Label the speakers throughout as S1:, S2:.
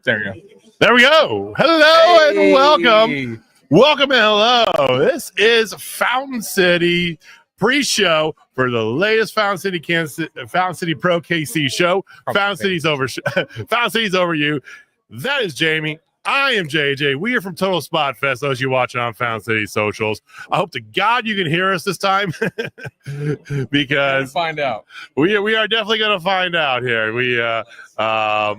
S1: There you go.
S2: There we go. Hello and welcome. Welcome and hello. This is Fountain City pre-show for the latest Fountain City Pro KC show. Fountain City's over you. That is Jamie. I am JJ. We are from Total Spotfest. Those you watching on Fountain City socials. I hope to God you can hear us this time because
S1: find out.
S2: We are definitely going to find out here. We got a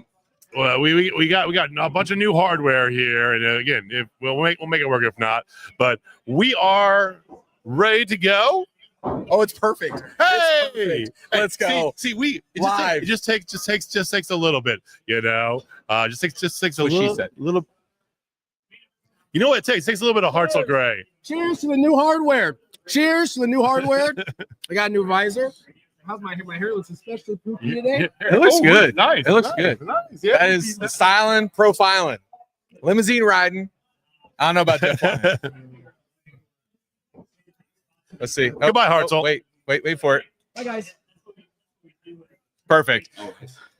S2: bunch of new hardware here, and again, if we'll make it work. If not, but we are ready to go.
S1: Oh, it's perfect.
S2: Hey,
S1: it's perfect. Let's go.
S2: See, it
S1: live.
S2: Just takes a little bit, you know. Just takes a little. You know what it takes? It takes a little bit of Hartzell Gray.
S3: Cheers to the new hardware. Cheers to the new hardware. I got a new visor. How's my hair? My hair looks especially poofy today.
S1: It looks good.
S2: Nice.
S1: It looks good.
S2: Nice. Yeah,
S1: that is the styling, profiling, limousine riding. I don't know about that. Let's see.
S2: Goodbye, Hartzell.
S1: Wait for it.
S3: Hi, guys.
S1: Perfect.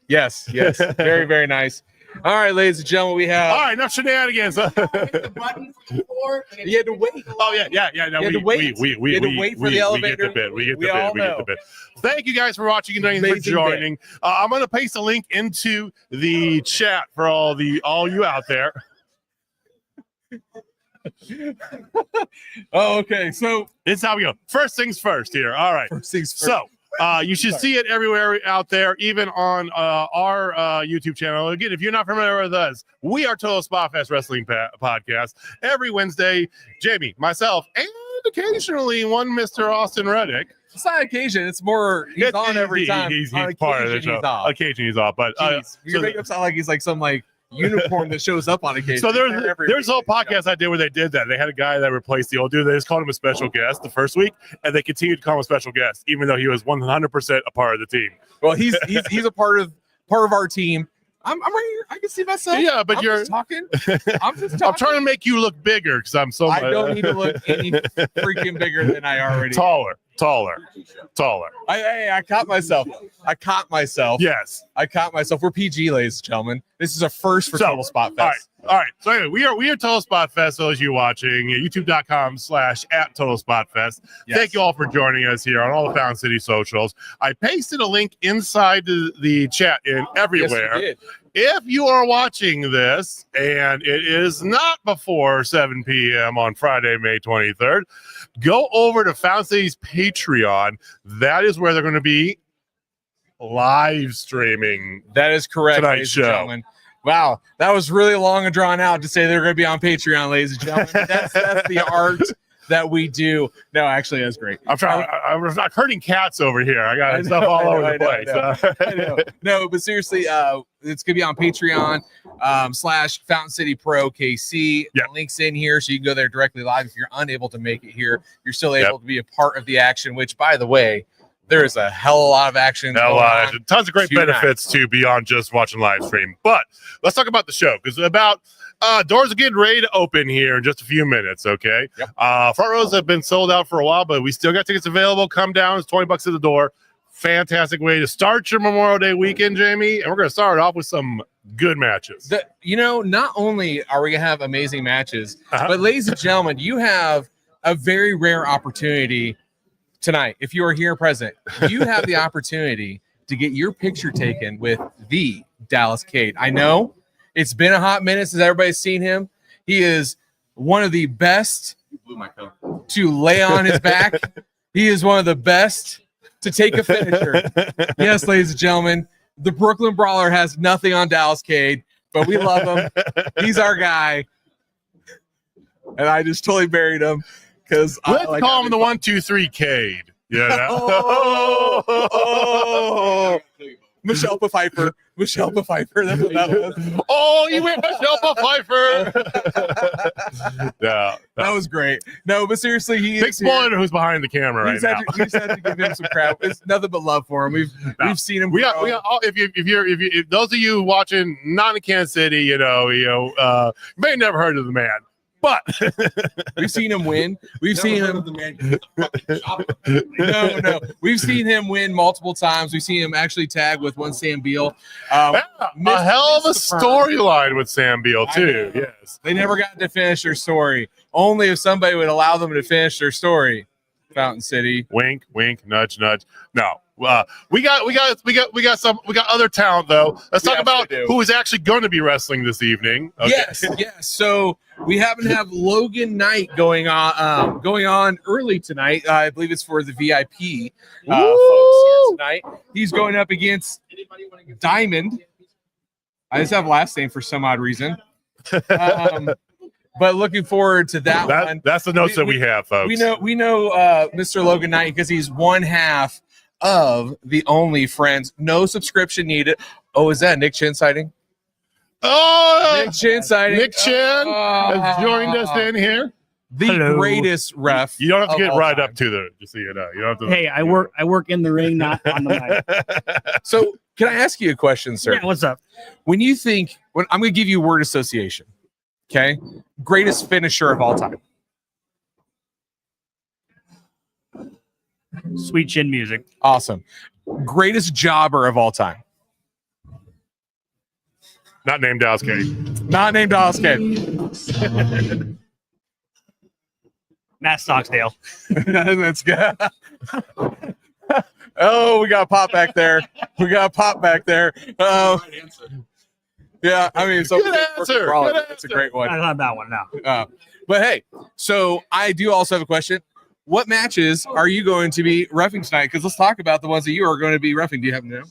S1: Yes. Very, very nice. All right, ladies and gentlemen, we have.
S2: All right, enough shenanigans.
S3: Hit the button before,
S1: you had to wait.
S2: Oh yeah. No,
S1: we had to wait for the elevator.
S2: We get the bit. Thank you guys for watching and thank you for joining. I'm going to paste a link into the chat for all you out there.
S1: Oh, okay. So
S2: this is how we go. First things first here. All right.
S1: First things first.
S2: So you should see it everywhere out there, even on our YouTube channel. Again, if you're not familiar with us, we are Total Spotfest Wrestling Podcast. Every Wednesday, Jamie, myself, and occasionally one Mr. Austin Reddick.
S1: It's not occasion. It's more he's on every time.
S2: He's part of the show. Occasionally he's off. But
S1: you're making him sound like he's like some unicorn that shows up on occasion.
S2: So there's a whole podcast I did where they did that. They had a guy that replaced the old dude. They just called him a special guest the first week, and they continued to call him a special guest, even though he was 100% a part of the team.
S1: Well, he's a part of our team. I'm right here. I can see myself.
S2: Yeah, but
S1: I'm just talking. I'm
S2: trying to make you look bigger because I'm so.
S1: I don't need to look any freaking bigger than I already.
S2: Taller.
S1: I caught myself.
S2: Yes,
S1: I caught myself. We're PG, ladies and gentlemen. This is a first for Total Spotfest.
S2: All right. So anyway, we are Total Spotfest. Those of you watching, youtube.com/@TotalSpotFest. Yes. Thank you all for joining us here on all the Fountain City socials. I pasted a link inside the chat in everywhere.
S1: Yes, you did.
S2: If you are watching this and it is not before 7 p.m. on Friday, May 23rd, go over to Fountain City's Patreon. That is where they're going to be live streaming.
S1: That is correct,
S2: tonight's
S1: ladies
S2: show.
S1: And gentlemen. Wow, that was really long and drawn out to say they're going to be on Patreon, ladies and gentlemen. That's the art that we do. No, actually, that's great.
S2: I'm not hurting cats over here. I got stuff all over the place.
S1: I know. No, but seriously, it's going to be on Patreon /Fountain City Pro KC.
S2: Yep.
S1: The link's in here, so you can go there directly live. If you're unable to make it here, you're still able to be a part of the action, which, by the way, there is a hell of a lot of action.
S2: Tons of great benefits too beyond just watching live stream. But let's talk about the show because doors are getting ready to open here in just a few minutes. Okay.
S1: Yep.
S2: Front rows have been sold out for a while, but we still got tickets available. Come down. It's $20 at the door. Fantastic way to start your Memorial Day weekend, Jamie. And we're going to start off with some good matches.
S1: Not only are we going to have amazing matches, but ladies and gentlemen, you have a very rare opportunity tonight. If you are here present, you have the opportunity to get your picture taken with the Dallas Cade. I know it's been a hot minute since everybody's seen him. He is one of the best to lay on his back. He is one of the best to take a finisher. Yes, ladies and gentlemen, the Brooklyn Brawler has nothing on Dallas Cade, but we love him. He's our guy. And I just totally buried him. Let's
S2: call him the 1, 2, 3 Cade. Yeah.
S1: Michelle Pfeiffer. That's what that was.
S2: Oh, you went Michelle Pfeiffer. Yeah,
S1: that was great. No, but seriously,
S2: big spoiler who's behind the camera right now.
S1: We just had to give him some crap. It's nothing but love for him. We've seen him.
S2: We got if those of you watching not in Kansas City, you may have never heard of the man. But
S1: we've seen him win. We've seen him. No. We've seen him win multiple times. We've seen him actually tag with one Sam Beal.
S2: A hell of a storyline with Sam Beal too. Yes,
S1: they never got to finish their story. Only if somebody would allow them to finish their story. Fountain City.
S2: Wink, wink, nudge, nudge. No. We got other talent though. Let's talk about who is actually going to be wrestling this evening. Okay.
S1: Yes. So we happen to have Logan Knight going on early tonight. I believe it's for the VIP folks here tonight. He's going up against Diamond. I just have last name for some odd reason. But looking forward to that one.
S2: That's the notes that we have, folks.
S1: We know Mr. Logan Knight because he's one half of the Only Friends. No subscription needed. Oh, is that Nick Chin sighting?
S2: Oh,
S1: Nick Chin sighting.
S2: Nick Chin has joined us in here.
S1: The greatest ref.
S2: You don't have to get right up to the. Just so you know, you don't have to.
S4: Hey, I work in the ring, not on the mic.
S1: So, can I ask you a question, sir?
S4: Yeah, what's up?
S1: When you think, I'm going to give you a word association. Okay, greatest finisher of all time.
S4: Sweet chin music.
S1: Awesome. Greatest jobber of all time.
S2: Not named Dallas Cade.
S1: Not named Dallas Cade.
S4: Matt Stocksdale.
S1: That's good. Oh, we got a pop back there. Yeah, I mean, so
S2: good answer.
S1: That's a great one.
S4: I don't have that one now.
S1: But hey, so I do also have a question. What matches are you going to be reffing tonight? Because let's talk about the ones that you are going to be reffing. Do you happen to know?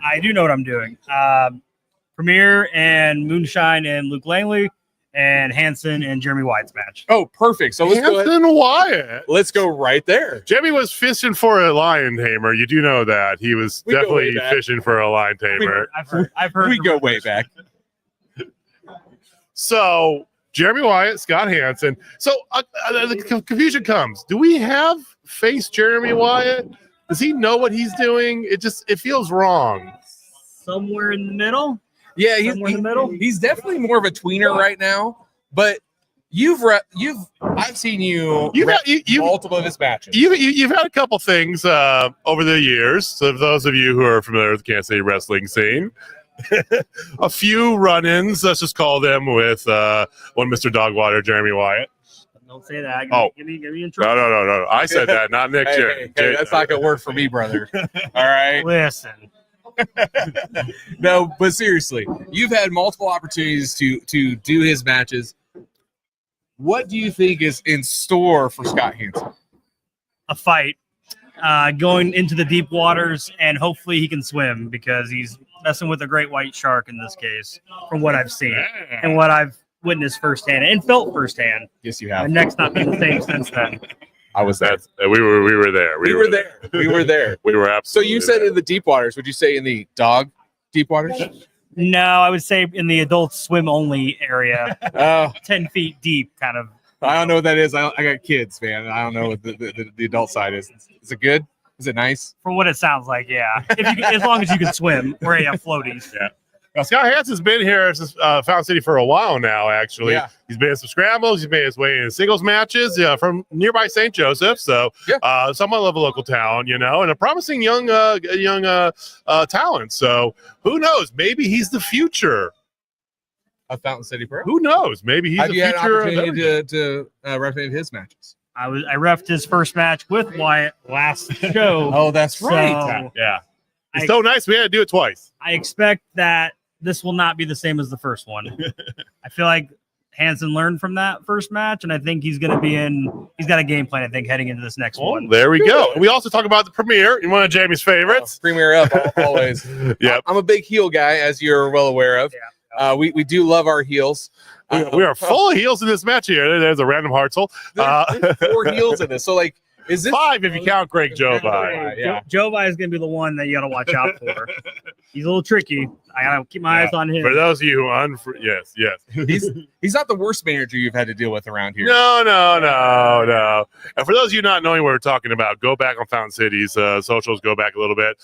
S4: I do know what I'm doing. Premier and Moonshine and Luke Langley and Hanson and Jeremy Wyatt's match.
S1: Oh, perfect. So let's go ahead.
S2: Wyatt.
S1: Let's go right there.
S2: Jimmy was fishing for a lion tamer. You do know that. He was definitely fishing for a lion tamer.
S4: I've heard.
S1: We go way back.
S2: So Jeremy Wyatt, Scott Hansen. So the confusion comes. Do we have face Jeremy Wyatt? Does he know what he's doing? It feels wrong.
S4: Somewhere in the middle.
S1: Yeah,
S4: in the middle.
S1: He's definitely more of a tweener right now. But I've seen you multiple of his matches.
S2: You've had a couple things over the years. So for those of you who are familiar with the Kansas City wrestling scene, a few run-ins, let's just call them, with one Mr. Dogwater, Jeremy Wyatt.
S4: Don't say that. Give me in
S2: No.
S4: trouble.
S2: No. I said that, not Nick.
S1: Hey, that's not gonna work for me, brother. All right.
S4: Listen.
S1: No, but seriously, you've had multiple opportunities to do his matches. What do you think is in store for Scott Hansen?
S4: A fight, going into the deep waters, and hopefully he can swim because he's messing with a great white shark in this case, from what I've seen and what I've witnessed firsthand and felt firsthand.
S1: Yes, you have.
S4: My neck's not been the same since then.
S1: I was there.
S2: We were there.
S1: We were there. We were
S2: absolutely.
S1: So you said in the deep waters. Would you say in the dog deep waters?
S4: No, I would say in the adult swim only area, 10 feet deep, kind of.
S1: I don't know what that is. I got kids, man. I don't know what the adult side is. Is it good? Is it nice?
S4: From what it sounds like, yeah. As long as you can swim, or you have floaties.
S2: Yeah. Now, Scott Hansen's been here since Fountain City for a while now, actually. Yeah. He's been in some scrambles. He's made his way in singles matches from nearby St. Joseph. So somewhat of a local town, and a promising young talent. So who knows? Maybe he's the future
S1: of Fountain City Pro.
S2: Who knows? Maybe he's the future.
S1: Have you had an opportunity to ref any of his matches?
S4: I reffed his first match with Wyatt last show.
S1: Oh, that's right.
S4: So
S2: yeah. It's so nice. We had to do it twice.
S4: I expect that this will not be the same as the first one. I feel like Hansen learned from that first match, and I think he's got a game plan, I think, heading into this next one.
S2: There we go. We also talk about the premiere, one of Jamie's favorites.
S1: Premier up, always.
S2: Yeah.
S1: I'm a big heel guy, as you're well aware of. Yeah. We do love our heels.
S2: We are full of heels in this match here. There's a random Hartzell.
S1: There's 4 heels in this. So, is this
S2: 5 if you count Greg Jobai?
S4: Yeah. Jobai is going to be the one that you got to watch out for. He's a little tricky. I got to keep my eyes on him.
S2: For those of you who yes.
S1: He's not the worst manager you've had to deal with around here.
S2: No. And for those of you not knowing what we're talking about, go back on Fountain City's socials, go back a little bit.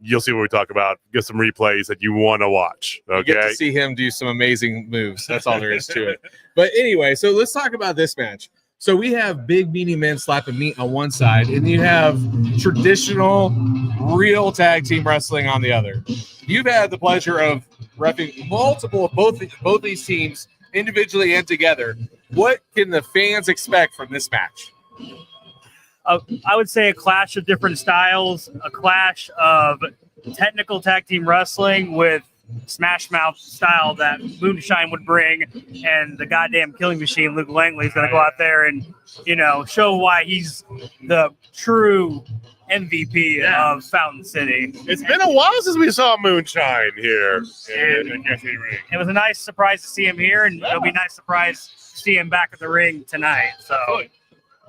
S2: you'll see what we talk about. Get some replays that you want to watch.
S1: You get
S2: Okay.
S1: to see him do some amazing moves. That's all there is to it. But anyway, so let's talk about this match. So we have big meaty men slapping meat on one side, and you have traditional, real tag team wrestling on the other. You've had the pleasure of reffing multiple of both these teams individually and together. What can the fans expect from this match?
S4: I would say a clash of different styles, a clash of technical tag team wrestling with Smash Mouth style that Moonshine would bring, and the goddamn killing machine Luke Langley is going to go out there and, you know, show why he's the true MVP of Fountain City.
S2: It's been a while since we saw Moonshine here.
S4: And it was a nice surprise to see him here, and it'll be a nice surprise to see him back at the ring tonight. So,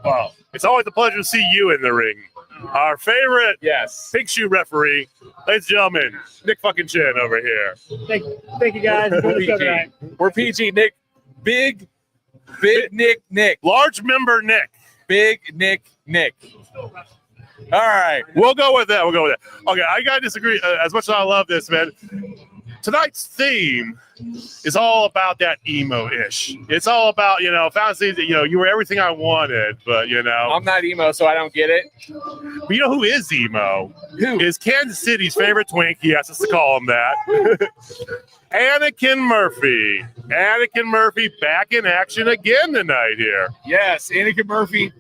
S2: Well, it's always a pleasure to see you in the ring. Our favorite pink shoe referee, ladies and gentlemen, Nick fucking Chin over here.
S4: thank you guys.
S1: We're PG. Nick, big Nick.
S2: Large member Nick.
S1: Big Nick. All right.
S2: We'll go with that. Okay, I got to disagree. As much as I love this, man, tonight's theme is all about that emo-ish. It's all about, you know, fantasy, you know, you were everything I wanted, but, you know.
S1: I'm not emo, so I don't get it.
S2: But you know who is emo?
S1: Who?
S2: Is Kansas City's favorite twink. He asked us to call him that. Anakin Murphy. Anakin Murphy back in action again tonight here.
S1: Yes, Anakin Murphy.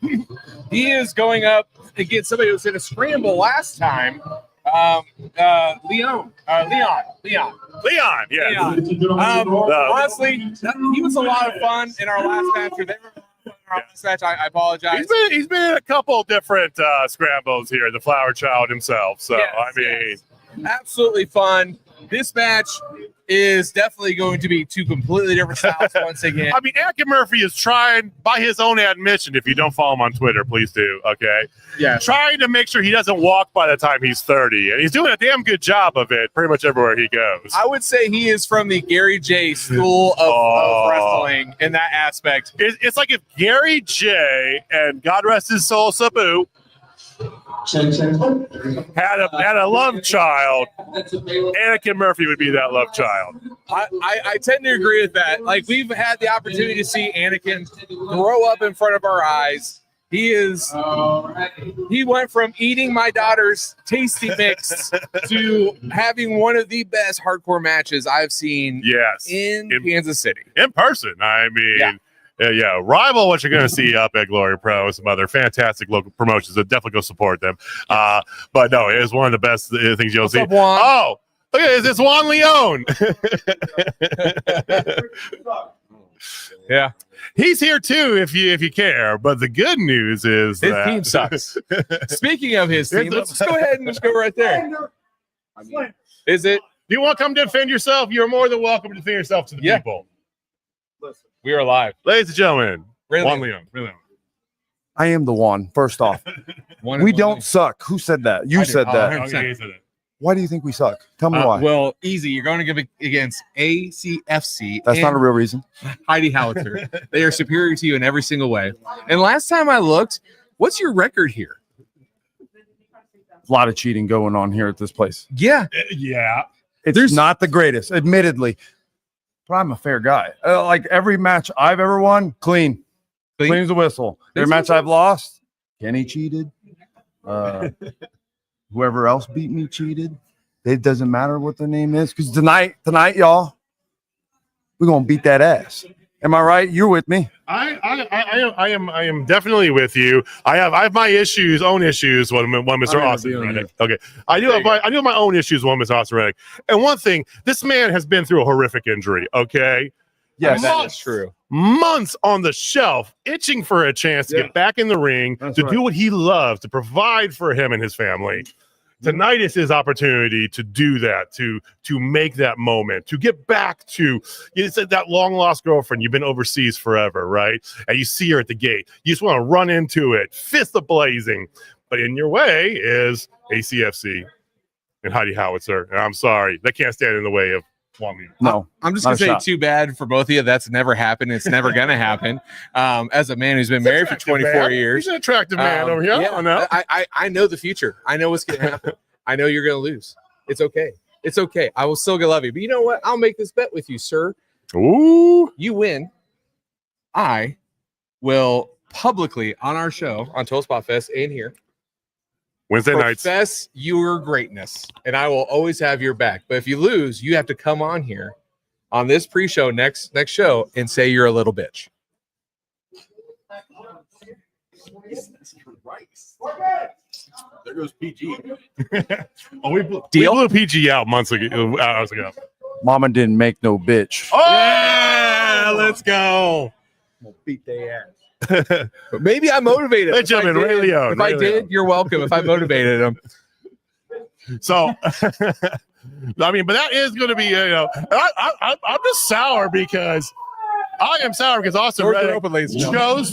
S1: He is going up against somebody who was in a scramble last time. Leon, yeah. Honestly, he was a lot of fun in our last match. I apologize.
S2: He's been in a couple different scrambles here, the Flower Child himself. So,
S1: yes, absolutely fun. This match is definitely going to be two completely different styles once again.
S2: I mean, Anakin Murphy is trying, by his own admission, if you don't follow him on Twitter, please do, okay?
S1: Yeah.
S2: Trying to make sure he doesn't walk by the time he's 30. And he's doing a damn good job of it pretty much everywhere he goes.
S1: I would say he is from the Gary J school of wrestling in that aspect.
S2: It's like if Gary J and God rest his soul, Sabu, had a love child, Anakin Murphy would be that love child.
S1: I tend to agree with that. Like, we've had the opportunity to see Anakin grow up in front of our eyes. He went from eating my daughter's tasty mix to having one of the best hardcore matches I've seen in Kansas City.
S2: In person. I mean, rival what you're going to see up at Glory Pro, some other fantastic local promotions. So definitely go support them. But no, it is one of the best things you'll see.
S1: Up, Juan?
S2: Oh, look at this. It's Juan Leon.
S1: Yeah.
S2: He's here too if you care. But the good news is
S1: his
S2: that
S1: team sucks. Speaking of his team, let's just go ahead and just go right there. Is it?
S2: Do you want to come defend yourself? You're more than welcome to defend yourself to the people.
S1: We are live.
S2: Ladies and gentlemen, Juan Leon.
S3: I am the one, first off. We don't suck. Who said that? You said that. Why do you think we suck? Tell me why.
S1: Well, easy. You're going to give it against ACFC.
S3: That's not a real reason.
S1: Heidi Howitzer. They are superior to you in every single way. And last time I looked, what's your record here?
S3: A lot of cheating going on here at this place.
S1: Yeah.
S3: It's not the greatest, admittedly. But I'm a fair guy. Like every match I've ever won, clean as a whistle. Every match I've lost, Kenny cheated. Whoever else beat me cheated. It doesn't matter what their name is, because tonight, y'all, we're gonna beat that ass. Am I right? You're with me.
S2: I am definitely with you. I have my own issues with Mr. Austin Reddick. Okay, I do have my own issues with Mr. Austin Reddick. And one thing, this man has been through a horrific injury. Okay,
S1: yes, that is true.
S2: Months on the shelf, itching for a chance to get back in the ring, do what he loves, to provide for him and his family. Tonight is his opportunity to do that, to make that moment, to get back to, you said, that long lost girlfriend. You've been overseas forever, right? And you see her at the gate. You just want to run into it, fist blazing. But in your way is ACFC and Heidi Howitzer. And I'm sorry, they can't stand in the way of Juan Leon.
S3: No,
S1: I'm just gonna say too bad for both of you. That's never happened. It's never gonna happen. As a man who's been married for 24 years,
S2: he's an attractive man over here.
S1: I know the future. I know what's gonna happen. I know you're gonna lose. It's okay. It's okay. I will still love you. But you know what? I'll make this bet with you, sir.
S2: Ooh.
S1: You win. I will publicly on our show on Total Spotfest and here
S2: Wednesday nights.
S1: profess your greatness, and I will always have your back. But if you lose, you have to come on here on this pre-show next show and say you're a little bitch.
S2: There goes PG. We blew PG out hours ago.
S3: Mama didn't make no bitch.
S2: Oh, yeah, let's go.
S3: We'll beat their ass.
S1: But maybe I motivated him.
S2: Hey, gentlemen, Ray Leon.
S1: If I did, you're welcome. If I motivated him.
S2: So, I mean, but that is going to be, I'm just sour because Austin
S1: Doors are
S2: Reddick
S1: open, ladies and gentlemen.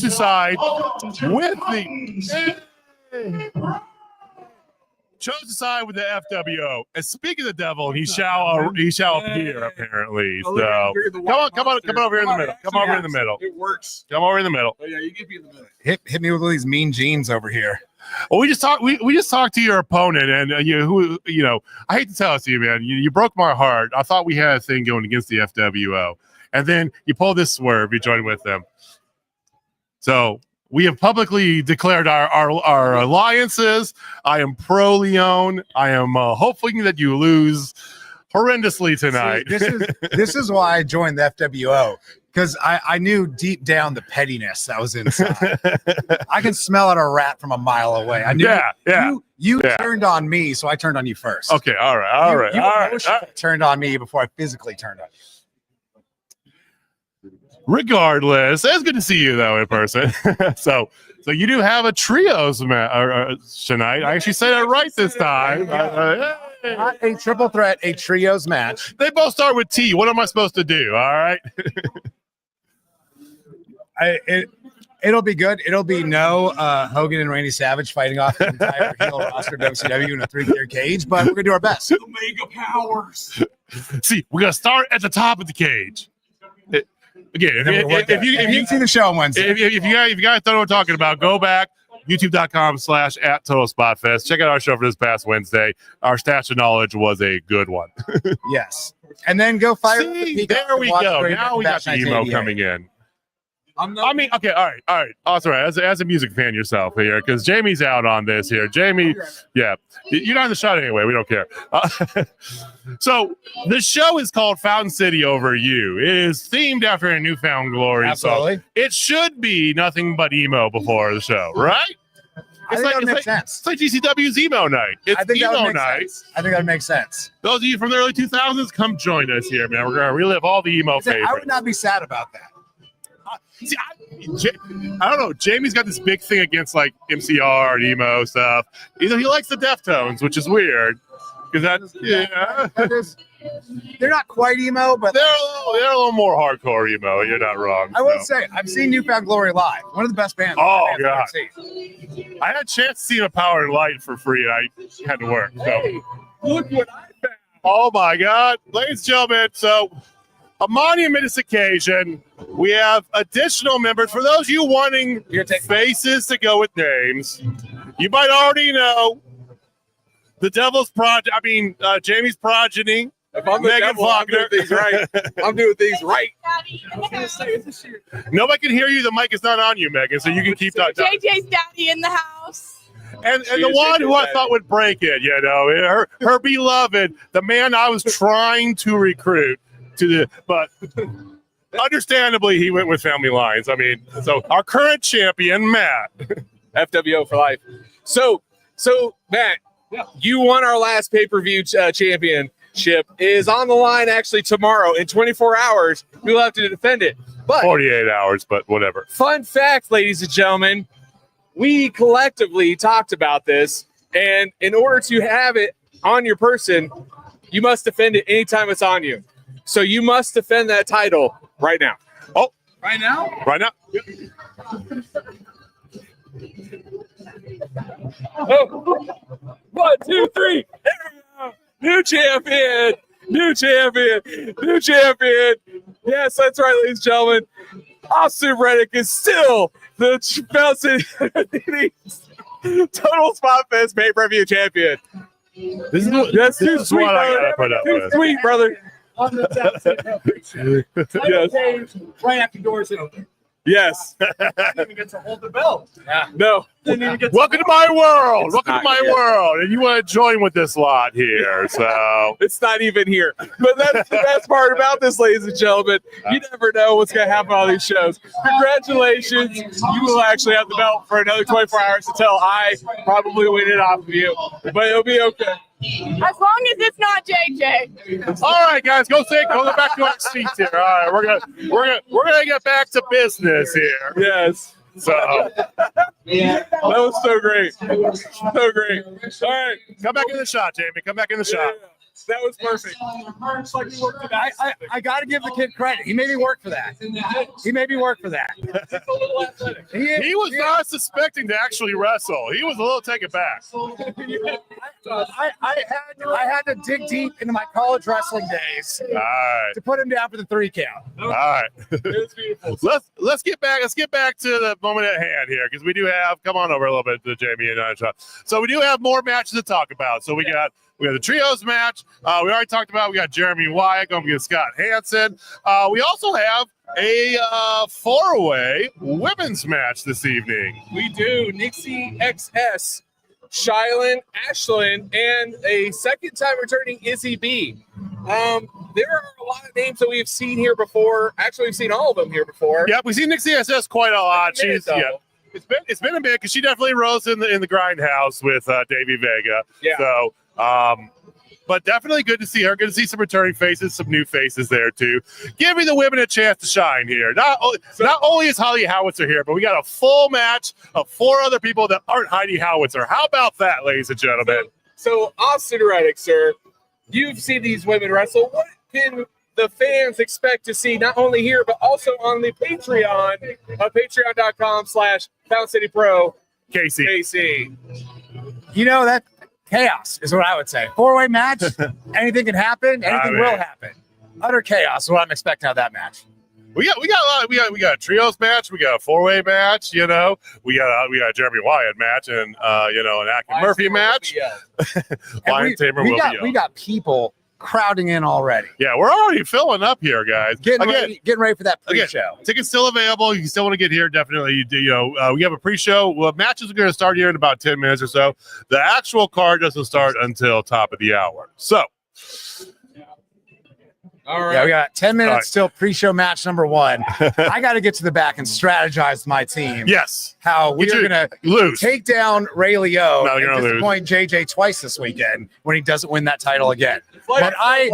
S2: chose to side with the FWO. And speaking of the devil, he shall appear apparently. So come on over here in the middle. Come over in the middle.
S1: It works.
S2: Come over in the middle.
S1: Oh yeah, you get me in the middle.
S5: Hit me with all these mean jeans over here.
S2: Well, we just talked to your opponent, and I hate to tell it to you, man. You broke my heart. I thought we had a thing going against the FWO, and then you pulled this swerve. You joined with them. So we have publicly declared our alliances. I am pro Leon. I am hoping that you lose horrendously tonight.
S5: See, this is why I joined the FWO, because I knew deep down the pettiness that was inside. I can smell it a rat from a mile away. I knew you turned on me, so I turned on you first.
S2: Okay, all right.
S5: You turned on me before I physically turned on you.
S2: Regardless, it's good to see you though in person. So you do have a trios tonight. I actually said it right this time.
S5: Not a triple threat, a trios match.
S2: They both start with T. What am I supposed to do? All right.
S5: It'll be good. It'll be no Hogan and Randy Savage fighting off the entire heel roster of WCW in a 3-tier cage, but we're gonna do our best.
S1: Omega powers.
S2: See, we're gonna start at the top of the cage. Again, if you
S5: see the show on Wednesday,
S2: if you guys don't know what we're talking about, go back youtube.com/@TotalSpotFest. Check out our show for this past Wednesday. Our Stash of Knowledge was a good one.
S5: Yes, and then go fire.
S2: See, there we go. Now we got the emo coming in. Okay, all right. Also, as a music fan yourself here, because Jamie's out on this here. Jamie, yeah, you're not in the shot anyway. We don't care. So the show is called Fountain City Over You. It is themed after a Newfound Glory.
S5: Absolutely.
S2: So it should be nothing but emo before the show, right? It's like GCW's emo night. It's emo night.
S5: I think that makes sense.
S2: Those of you from the early 2000s, come join us here, man. We're gonna relive all the emo favorites.
S5: I would not be sad about that.
S2: See, I don't know. Jamie's got this big thing against like MCR and emo stuff. He likes the Deftones, which is weird because
S5: they're not quite emo, but
S2: they're a little more hardcore emo. You're not wrong.
S5: I will say I've seen Newfound Glory live. One of the best bands.
S2: Oh god! I had a chance to see them at Power and Light for free, and I had to work. So
S1: Look what I found.
S2: Oh my god, ladies and gentlemen! So. A monumentous occasion. We have additional members. For those of you wanting faces to go with names, you might already know the Devil's Project. Jamie's progeny.
S1: If I'm
S2: Megan Faulkner.
S1: I'm doing things right.
S2: Nobody can hear you. The mic is not on you, Megan, so you can keep talking.
S6: JJ's daddy in the house.
S2: And the one who I thought would break it, her beloved, the man I was trying to recruit. But understandably, he went with Family Lines. So our current champion, Matt,
S1: FWO for life. So Matt, you won our last pay-per-view championship. Is on the line actually tomorrow in 24 hours. We'll have to defend it. But
S2: 48 hours, but whatever.
S1: Fun fact, ladies and gentlemen, we collectively talked about this, and in order to have it on your person, you must defend it anytime it's on you. So you must defend that title right now.
S2: Oh,
S1: right now?
S2: Right now. Yep.
S1: Oh. 1, 2, 3. New champion. New champion. New champion. Yes, that's right, ladies and gentlemen. Austin Reddick is still the Total Spotfest pay-per-view champion.
S2: This is
S1: That's too
S2: this is
S1: sweet,
S2: what I
S1: brother.
S2: gotta put up
S1: Too
S2: with.
S1: sweet, brother.
S4: Yes. Right after doors open.
S1: Yes.
S4: Didn't even get to hold the belt.
S1: No.
S4: Didn't even get to
S2: Welcome to my world.
S1: It's
S2: Welcome to
S1: not
S2: my
S1: here.
S2: world. And you want to join with this lot here. So
S1: It's not even here. But that's the best part about this, ladies and gentlemen. You never know what's going to happen on these shows. Congratulations. You will actually have the belt for another 24 hours until I probably win it off of you. But it'll be okay.
S6: As long as it's not JJ.
S2: all right, guys, go back to our seats here. All right, we're gonna get back to business here.
S1: Yes.
S2: So
S1: That was so great. So great. All right.
S2: come back in the shot, Jamie. Come back in the shot.
S1: That was perfect.
S5: I got to give the kid credit. He made me work for that. He made me work for that.
S2: He was not suspecting to actually wrestle. He was a little taken back.
S5: I had to dig deep into my college wrestling days
S2: All right.
S5: to put him down for the 3 count.
S2: All right.
S1: It was beautiful.
S2: Let's get back to the moment at hand here, because we do have, come on over a little bit to Jamie and I. So we do have more matches to talk about. So we got the trios match. We already talked about. We got Jeremy Wyatt going against Scott Hansen. We also have a 4-way women's match this evening.
S1: We do. Nixie XS, Shylin, Ashlyn, and a second time returning Izzy B. There are a lot of names that we've seen here before. Actually, we've seen all of them here before.
S2: Yep, we've seen Nixie SS quite a lot.
S1: Been a minute,
S2: She's it's been a minute, because she definitely rose in the grindhouse with Davey Vega.
S1: Yeah.
S2: So but definitely good to see her. Good to see some returning faces, some new faces there too. Giving the women a chance to shine here. Not only is Holly Howitzer here, but we got a full match of 4 other people that aren't Heidi Howitzer. How about that, ladies and gentlemen?
S1: So Austin Reddick, sir, you've seen these women wrestle. What can the fans expect to see not only here, but also on the Patreon, patreon.com/FoundCityPro.
S2: Casey.
S5: You know, that chaos is what I would say. 4-way match, anything can happen, anything will happen. Utter chaos is what I'm expecting out of that match.
S2: We got a lot. We got a trios match. We got a 4-way match. You know, we got a Jeremy Wyatt match, and an Akin Murphy match. Lion Tamer will be up.
S5: We got people crowding in already.
S2: Yeah, we're already filling up here, guys.
S5: Getting ready for that pre-show.
S2: Tickets still available. You still want to get here, definitely. We have a pre-show. Well, matches are going to start here in about 10 minutes or so. The actual card doesn't start until top of the hour. So,
S1: all right.
S5: Yeah, we got 10 minutes till pre-show match number 1. I got to get to the back and strategize with my team.
S2: yes,
S5: How we're going to
S2: lose.
S5: take down Ray Leo
S2: No, you're
S5: and
S2: gonna
S5: disappoint JJ twice this weekend when he doesn't win that title again.
S1: Like-
S5: But I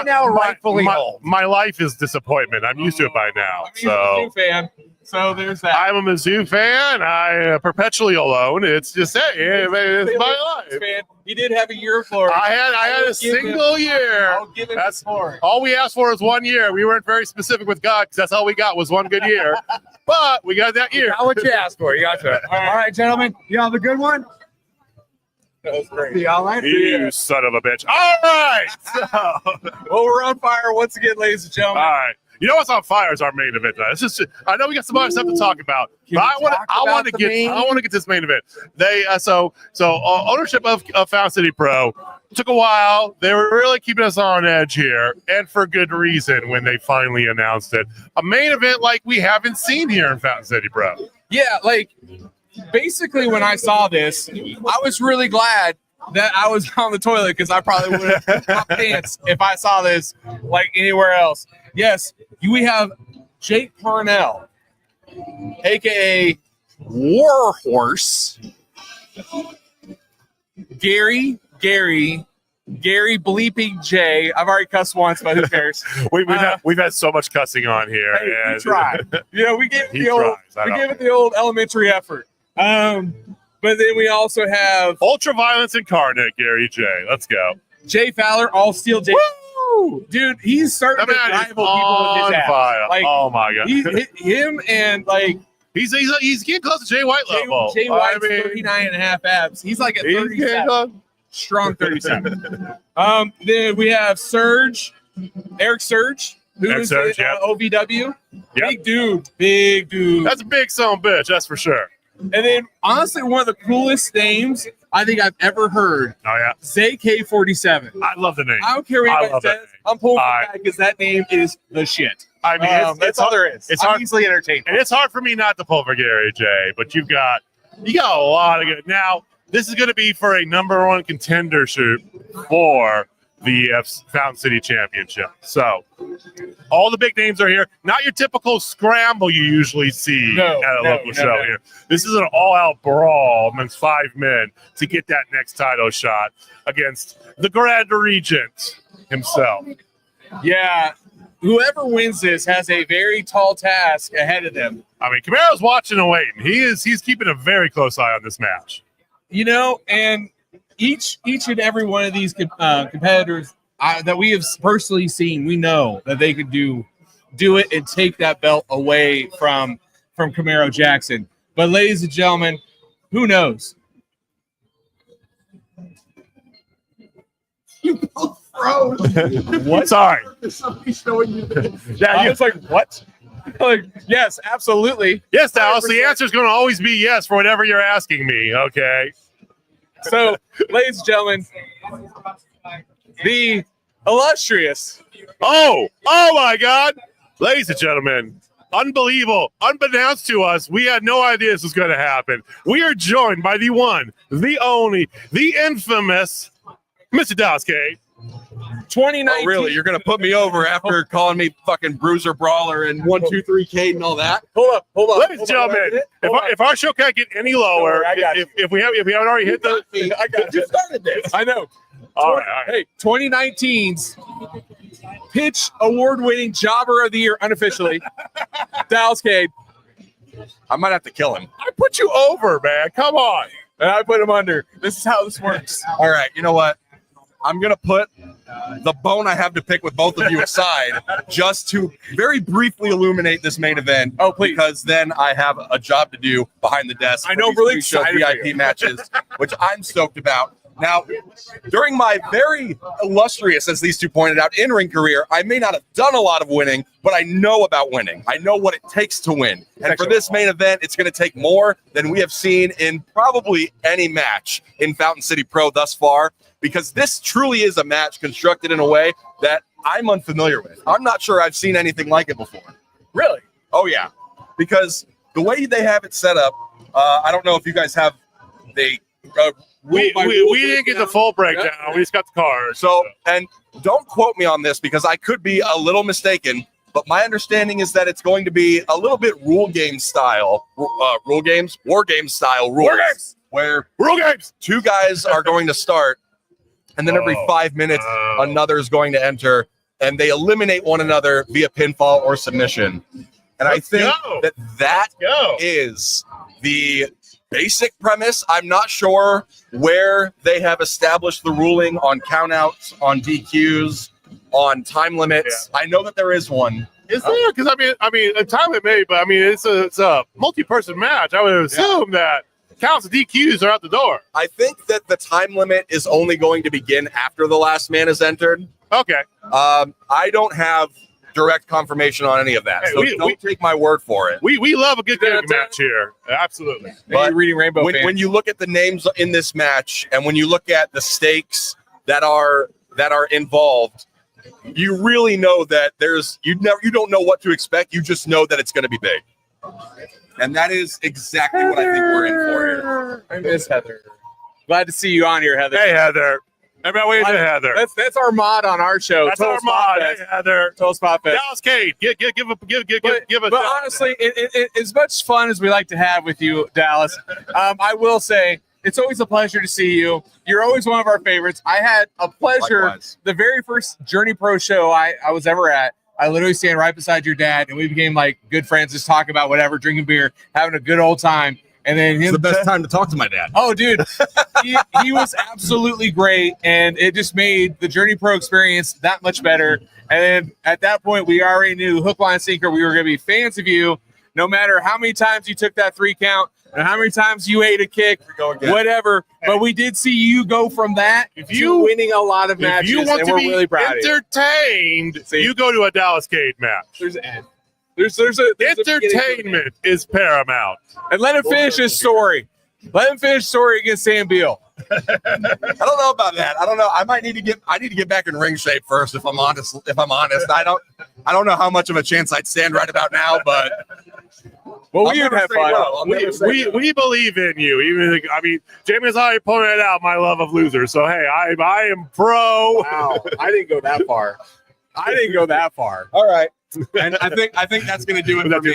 S5: now rightfully hold.
S2: My life is disappointment. I'm used to it by now.
S1: He's a Mizzou fan, so there's that.
S2: I'm a Mizzou fan. I perpetually alone. It's just it's my life.
S1: Fan. He did have a year of glory.
S2: I had a single year.
S1: I'll give him
S2: That's
S1: glory.
S2: all we asked for is 1 year. We weren't very specific with God, because that's all we got was 1 good year. But we got that year.
S5: Got what you asked for. You got to it. All right, gentlemen. You have a good one.
S1: That was great.
S5: See y'all later.
S2: You son of a bitch. All right. So,
S1: Well, we're on fire once again, ladies and
S2: all
S1: gentlemen.
S2: right. You know what's on fire is our main event tonight. It's just, I know we got some other stuff to talk about,
S5: Can
S2: but
S5: we
S2: I want
S5: talk about
S2: to
S5: the
S2: get
S5: main?
S2: I want to get this main event. They ownership of Found City Pro took a while. They were really keeping us on edge here, and for good reason when they finally announced it. A main event like we haven't seen here in Fountain City Pro.
S1: Yeah, like basically when I saw this, I was really glad that I was on the toilet, because I probably would have pooped my pants if I saw this like anywhere else. Yes, we have Jake Parnell, aka Warhorse, Gary bleeping J. I've already cussed once, but who cares?
S2: We've had so much cussing on here.
S1: Hey,
S2: and
S1: we tried. We gave it
S2: He
S1: the old
S2: tries, I know.
S1: it the old elementary effort. But then we also have
S2: Ultra Violence Incarnate, Gary J. Let's go.
S1: Jay Fowler, all steel Jay. Woo! Dude, he's starting
S2: That
S1: to
S2: man is
S1: rival people with
S2: on
S1: his ass.
S2: fire.
S1: Like,
S2: Oh my god.
S1: him and like
S2: He's getting close to Jay White level.
S1: Jay White's 39 and a half abs. He's like at
S2: he's getting
S1: 37.
S2: close.
S1: Strong 37. Then we have Eric Surge, who's
S2: Surge,
S1: in
S2: yep.
S1: OVW.
S2: Yep.
S1: Big dude.
S2: That's a big son of a bitch, that's for sure.
S1: And then honestly, one of the coolest names I think I've ever heard.
S2: Oh yeah,
S1: ZK47.
S2: I love the name.
S1: I don't care what
S2: I
S1: anybody
S2: love that
S1: says.
S2: name.
S1: I'm pulling for that because that name is the shit.
S2: I mean,
S1: that's all there is.
S2: It's
S1: I'm
S2: hard,
S1: easily entertained.
S2: and it's hard for me not to pull for Gary J. But you got a lot of good. Now this is going to be for a number one contendership for the Fountain City Championship. So all the big names are here. Not your typical scramble you usually see at a local show here. This is an all-out brawl amongst 5 men to get that next title shot against the Grand Regent himself.
S1: Yeah. Whoever wins this has a very tall task ahead of them.
S2: I mean, Camaro's watching and waiting. He's keeping a very close eye on this match.
S1: You know, and each and every one of these competitors that we have personally seen, we know that they could do it and take that belt away from Camaro Jackson. But ladies and gentlemen, who knows?
S7: You both froze.
S2: What? Sorry.
S7: Somebody showing you this.
S2: Yeah,
S1: I was like, what? Like, yes, absolutely.
S2: Yes, Dallas. The answer is going to always be yes for whatever you're asking me. Okay.
S1: So, ladies and gentlemen, the illustrious.
S2: Oh my God. Ladies and gentlemen, unbelievable. Unbeknownst to us, we had no idea this was going to happen. We are joined by the one, the only, the infamous Mr. Dallas Cade.
S1: 2019.
S8: Oh, really? You're going to put me over after calling me fucking bruiser brawler and 1-2-3 Cade and all that?
S1: Hold up.
S2: Ladies and gentlemen, if our show can't get any lower, if we haven't already hit the,
S1: I got you. Started this. I know.
S2: All right.
S1: Hey, 2019's Pitch Award-winning Jobber of the Year unofficially, Dallas Cade.
S8: I might have to kill him.
S2: I put you over, man. Come on.
S1: And I put him under. This is how this works.
S8: All right, you know what? I'm going to put the bone I have to pick with both of you aside just to very briefly illuminate this main event.
S1: Oh, please.
S8: Because then I have a job to do behind the desk.
S1: I know,
S8: for these
S1: really
S8: pre-show
S1: excited for
S8: VIP
S1: you.
S8: matches, which I'm stoked about. Now, during my very illustrious, as these two pointed out, in-ring career, I may not have done a lot of winning, but I know about winning. I know what it takes to win. And for this main event, it's going to take more than we have seen in probably any match in Fountain City Pro thus far, because this truly is a match constructed in a way that I'm unfamiliar with. I'm not sure I've seen anything like it before.
S1: Really?
S8: Oh, yeah. Because the way they have it set up, I don't know if you guys have
S2: we didn't get the full breakdown. Yeah. We just got the card.
S8: So, and don't quote me on this because I could be a little mistaken, but my understanding is that it's going to be a little bit war game style rules.
S2: War games.
S8: Where
S2: rule games. 2
S8: guys are going to start, and then every 5 minutes, another is going to enter, and they eliminate one another via pinfall or submission. And I think that is the basic premise. I'm not sure where they have established the ruling on countouts, on DQs, on time limits. Yeah. I know that there is one.
S2: Is there? Because I mean, a time limit, but I mean, it's a multi-person match. I would assume that counts of DQs are out the door.
S8: I think that the time limit is only going to begin after the last man has entered.
S2: Okay.
S8: I don't have direct confirmation on any of that.
S2: Hey,
S8: so don't take my word for it.
S2: We love a good match here. Absolutely.
S8: But
S1: reading Rainbow
S8: when you look at the names in this match and when you look at the stakes that are involved, you really know that you don't know what to expect. You just know that it's going to be big. And that is exactly what I think we're in for here.
S1: I miss Heather. Glad to see you on here, Heather.
S2: Hey, Heather. Everybody wave to Heather.
S1: That's our mod on our show.
S2: That's our mod. Hey, Heather.
S1: Total Spotfest.
S2: Dallas Cade. Give a.
S1: But honestly, as much fun as we like to have with you, Dallas, I will say it's always a pleasure to see you. You're always one of our favorites. I had a pleasure.
S8: Likewise.
S1: The very first Journey Pro show I was ever at, I literally stand right beside your dad, and we became like good friends, just talking about whatever, drinking beer, having a good old time. And then
S8: It's the best time to talk to my dad.
S1: Oh, dude, he was absolutely great, and it just made the Journey Pro experience that much better. And then at that point, we already knew hook, line, sinker. We were going to be fans of you, no matter how many times you took that 3 count and how many times you ate a kick, whatever. But we did see you go from that to winning a lot of matches.
S2: If you want
S1: and
S2: to
S1: we're
S2: be
S1: really proud
S2: entertained, you go to a Dallas Cade match.
S1: There's an end. There's
S2: entertainment is paramount.
S1: And let him finish his story. Let him finish story against Sam Beal.
S8: I don't know about that. I don't know. I need to get back in ring shape first. If I'm honest, I don't know how much of a chance I'd stand right about now, but.
S1: Well, we would have fun.
S2: We believe in you. Even I mean, Jamie's already pointed out my love of losers. So hey, I am pro.
S1: Wow, I didn't go that far.
S8: All right, and I think that's gonna do it for me.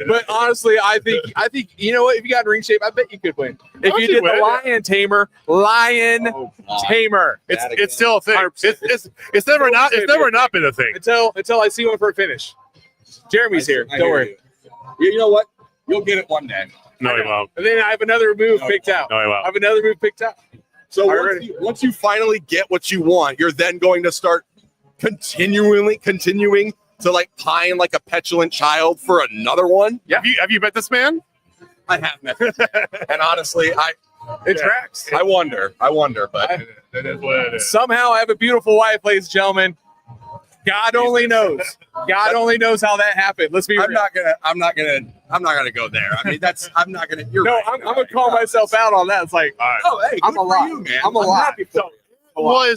S1: But honestly, I think you know what? If you got in ring shape, I bet you could win. If you did the lion tamer,
S2: it's still a thing. It's never not been a thing
S1: until I see one for a finish. Jeremy's here. Don't worry.
S8: You know what? You'll get it one day.
S2: No, he won't.
S1: And then I have another move picked out.
S2: No, he won't.
S1: I have another move picked out.
S8: So once you finally get what you want, you're then going to start continuing to like pine like a petulant child for another one.
S2: Yeah. Have you met this man?
S8: I have met him. And honestly,
S1: it tracks.
S8: I wonder, but
S2: it is what it is.
S1: Somehow I have a beautiful wife, ladies and gentlemen. God only knows. God only knows how that happened. Let's be real.
S8: I'm not gonna go there. I mean, I'm not gonna. You're right.
S1: I'm gonna call myself out on that. It's like,
S8: oh, hey,
S1: I'm alive,
S8: man.
S1: I'm alive.
S2: We're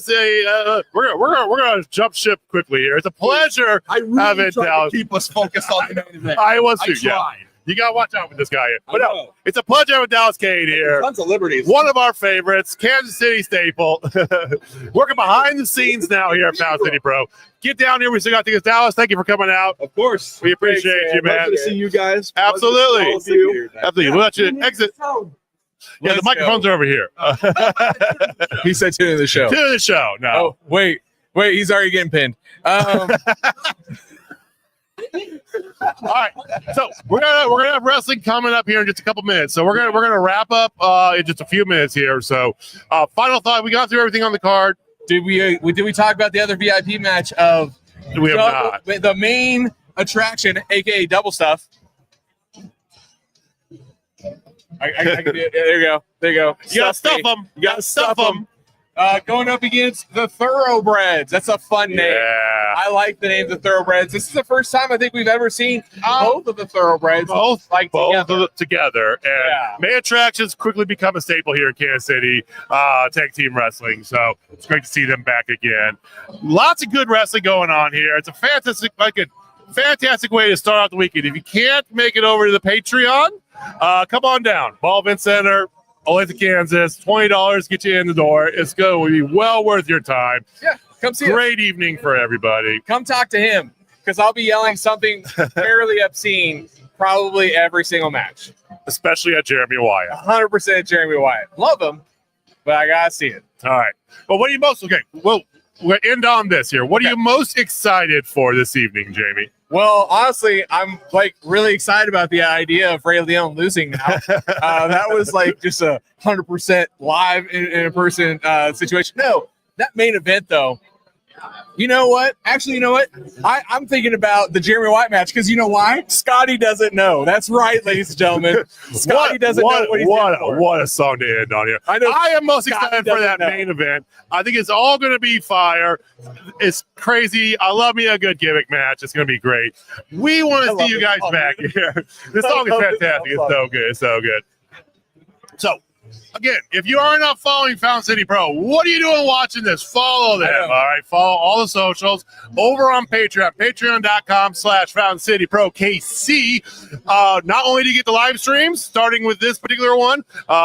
S2: gonna jump ship quickly here. It's a pleasure.
S8: I really tried
S2: Dallas.
S8: to keep us focused on the main event.
S2: I was too.
S8: tried.
S2: Yeah. You gotta watch out with this guy here. But no, it's a pleasure having Dallas Cade here.
S8: Tons of liberties.
S2: One of our favorites, Kansas City staple. Working behind the scenes now here at Found City Pro. Get down here. We still got tickets. Dallas, thank you for coming out.
S8: Of course.
S2: We appreciate you, man.
S8: Pleasure to see you guys.
S2: Absolutely. Absolutely. We'll let you exit. Yeah, the microphones are over here.
S1: He said tune in the show.
S2: Tune in the show. No.
S1: Oh, wait. He's already getting pinned.
S2: All right, so we're gonna have wrestling coming up here in just a couple minutes. So we're gonna wrap up in just a few minutes here. So final thought: we got through everything on the card.
S1: Did we talk about the other VIP match of?
S2: We have not.
S1: The main attraction, aka double stuff. I can do it. There you go.
S2: You gotta stuff them. You gotta stuff them.
S1: Going up against the Thoroughbreds. That's a fun name.
S2: Yeah.
S1: I like the name the Thoroughbreds. This is the first time I think we've ever seen both of the Thoroughbreds
S2: both
S1: together.
S2: And May attractions quickly become a staple here in Kansas City, tag team wrestling. So it's great to see them back again. Lots of good wrestling going on here. It's a fantastic way to start out the weekend. If you can't make it over to the Patreon, come on down. Ball Event Center, Olathe, Kansas. $20 get you in the door. It's going to be well worth your time.
S1: Yeah, come see
S2: Great evening for everybody.
S1: Come talk to him because I'll be yelling something fairly obscene probably every single match.
S2: Especially at Jeremy Wyatt.
S1: 100% Jeremy Wyatt. Love him, but I got to see it.
S2: All right. Well, what are you most – okay, well, we'll end on this here. What are you most excited for this evening, Jamie?
S1: Well, honestly, I'm like really excited about the idea of Ray Leon losing now. That was like just 100% live in a person situation. No, that main event though. You know what? Actually, you know what? I'm thinking about the Jeremy White match because you know why? Scotty doesn't know. That's right, ladies and gentlemen. Scotty doesn't know what he's doing.
S2: What a song to end on here. I am most excited for that main event. I think it's all going to be fire. It's crazy. I love me a good gimmick match. It's going to be great. We want to see you guys back here. This song is fantastic. It's so good. It's so good. So, again, if you are not following Found City Pro, what are you doing watching this? Follow them, all right? Follow all the socials over on Patreon, patreon.com/Found City Pro KC. Not only do you get the live streams, starting with this particular one,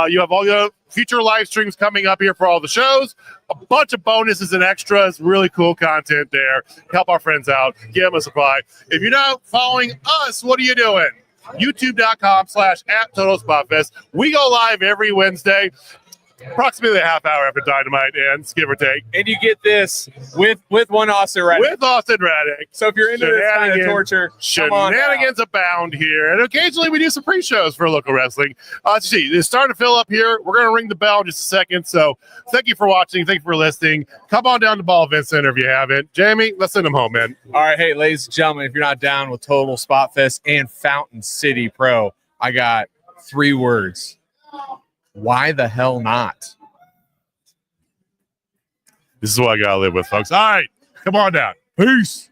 S2: you have all your future live streams coming up here for all the shows, a bunch of bonuses and extras, really cool content there. Help our friends out, give them a supply. If you're not following us, what are you doing? YouTube.com/@TotalSpotFest. We go live every Wednesday, approximately a half hour after Dynamite ends, give or take.
S1: And you get this with one Austin Reddick.
S2: With Austin Reddick.
S1: So if you're into this kind of torture,
S2: shenanigans abound here. And occasionally we do some pre-shows for local wrestling. Let's see, it's starting to fill up here. We're going to ring the bell in just a second. So thank you for watching. Thank you for listening. Come on down to Ball Event Center if you haven't. Jamie, let's send them home, man.
S1: All right. Hey, ladies and gentlemen, if you're not down with Total Spotfest and Fountain City Pro, I got 3 words. Why the hell not?
S2: This is what I got to live with, folks. All right. Come on down. Peace.